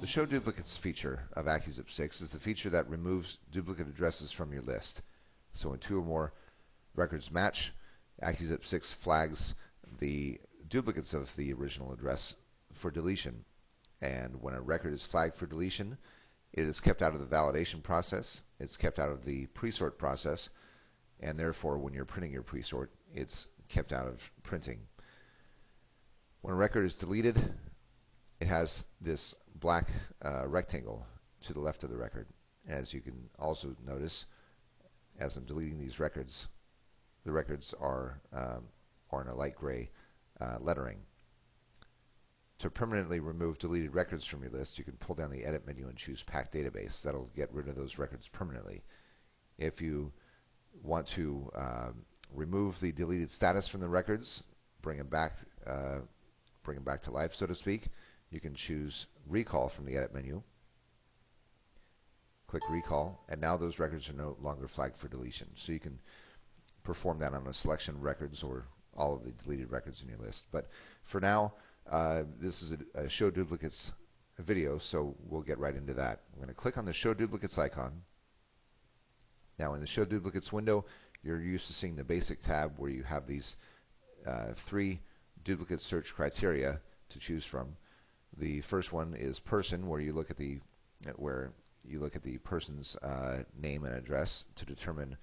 Show Duplicates feature of AccuZip 6 is the feature that removes duplicate addresses from your list. So when two or more records match, AccuZip 6 flags the duplicates of the original address for deletion. And when a record is flagged for deletion, it is kept out of the validation process, it's kept out of the pre-sort process, and therefore when you're printing your pre-sort, it's kept out of printing. When a record is deleted, it has this black rectangle to the left of the record. As you can also notice, as I'm deleting these records, the records are in a light gray lettering. To permanently remove deleted records from your list, you can pull down the Edit menu and choose Pack Database. That'll get rid of those records permanently. If you want to remove the deleted status from the records, bring them back to life, so to speak, you can choose Recall from the Edit menu. Click Recall, and now those records are no longer flagged for deletion. So you can perform that on a selection of records or all of the deleted records in your list. But for now, this is a Show Duplicates video, so we'll get right into that. I'm going to click on the Show Duplicates icon. Now in the Show Duplicates window, you're used to seeing the Basic tab where you have these 3 duplicate search criteria to choose from. The first one is person, where you look at the person's name and address to determine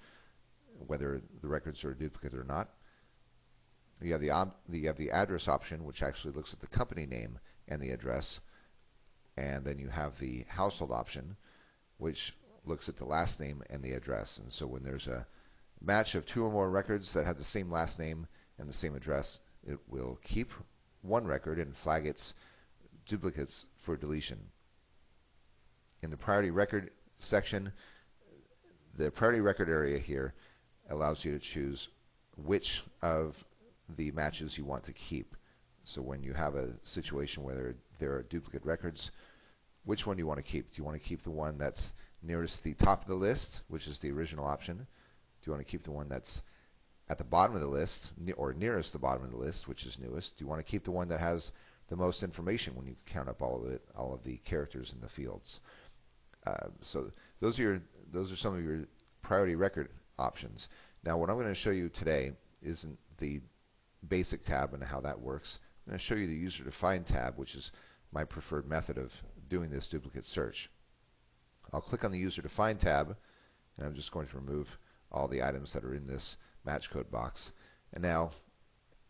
whether the records are a duplicate or not. You have the address option, which actually looks at the company name and the address, and then you have the household option, which looks at the last name and the address. And so when there's a match of 2 or more records that have the same last name and the same address, it will keep one record and flag its duplicates for deletion. In the priority record section, the priority record area here allows you to choose which of the matches you want to keep. So when you have a situation where there are duplicate records, which one do you want to keep? Do you want to keep the one that's nearest the top of the list, which is the original option? Do you want to keep the one that's at the bottom of the list, or nearest the bottom of the list, which is newest? Do you want to keep the one that has the most information when you count up all of the characters in the fields? So those are some of your priority record options. Now what I'm going to show you today isn't the Basic tab and how that works. I'm going to show you the User Defined tab, which is my preferred method of doing this duplicate search. I'll click on the User Defined tab, and I'm just going to remove all the items that are in this match code box. And now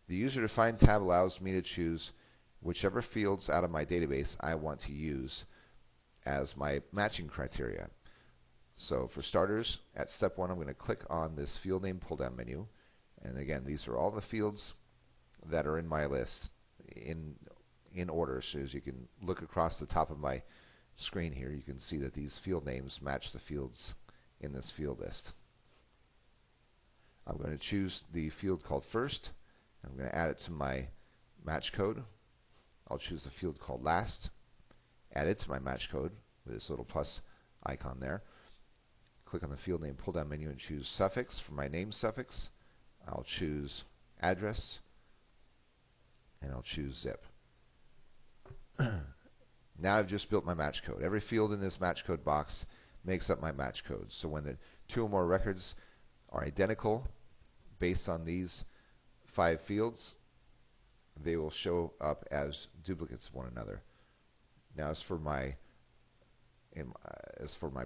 the User Defined tab allows me to choose whichever fields out of my database I want to use as my matching criteria. So for starters, at step 1, I'm going to click on this field name pull down menu. And again, these are all the fields that are in my list in order. So as you can look across the top of my screen here, you can see that these field names match the fields in this field list. I'm going to choose the field called first. I'm going to add it to my match code. I'll choose the field called last, add it to my match code with this little plus icon there. Click on the field name pull down menu and choose suffix for my name suffix. I'll choose address, and I'll choose zip. Now I've just built my match code. Every field in this match code box makes up my match code. So when the 2 or more records are identical based on these 5 fields, they will show up as duplicates of one another. Now as for my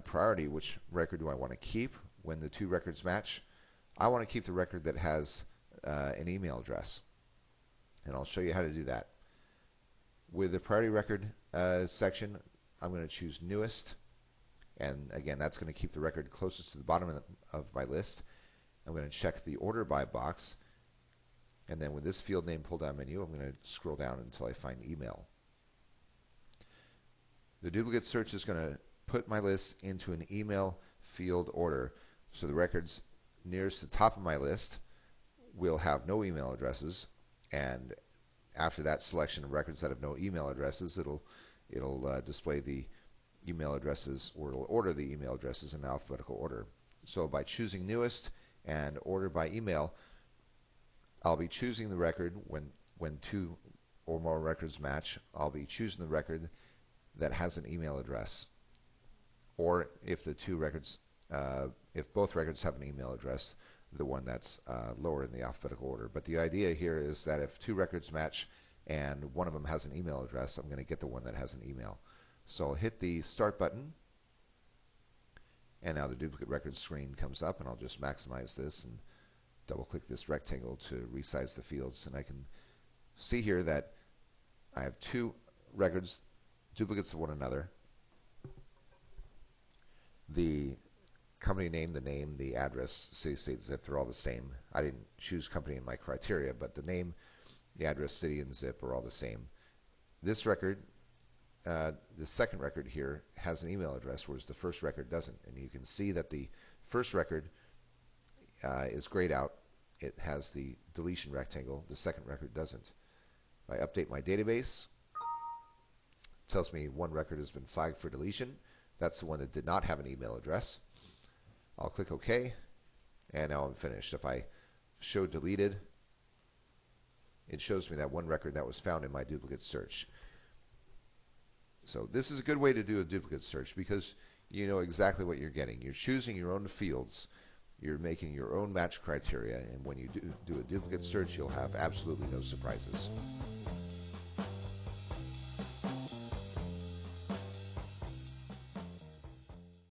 priority, which record do I want to keep when the 2 records match? I want to keep the record that has an email address, and I'll show you how to do that. With the priority record section, I'm going to choose newest, and again that's going to keep the record closest to the bottom of my list. I'm going to check the order by box, and then with this field name pull down menu, I'm going to scroll down until I find email. The duplicate search is going to put my list into an email field order, so the records nearest the top of my list will have no email addresses, and after that selection of records that have no email addresses, it'll display the email addresses, or it'll order the email addresses in alphabetical order. So by choosing newest and order by email, I'll be choosing the record when 2 or more records match. I'll be choosing the record that has an email address, or if the two records, if both records have an email address, the one that's lower in the alphabetical order. But the idea here is that if two records match and one of them has an email address, I'm going to get the one that has an email. So I'll hit the Start button, and now the duplicate record screen comes up, and I'll just maximize this and double-click this rectangle to resize the fields, and I can see here that I have two records, duplicates of one another. The company name, the name, the address, city, state, zip, they're all the same. I didn't choose company in my criteria, but the name, the address, city, and zip are all the same. This record, the second record here, has an email address, whereas the first record doesn't. And you can see that the first record is grayed out. It has the deletion rectangle. The second record doesn't. If I update my database, it tells me one record has been flagged for deletion. That's the one that did not have an email address. I'll click OK, and now I'm finished. If I show deleted, it shows me that one record that was found in my duplicate search. So this is a good way to do a duplicate search because you know exactly what you're getting. You're choosing your own fields. You're making your own match criteria, and when you do a duplicate search, you'll have absolutely no surprises.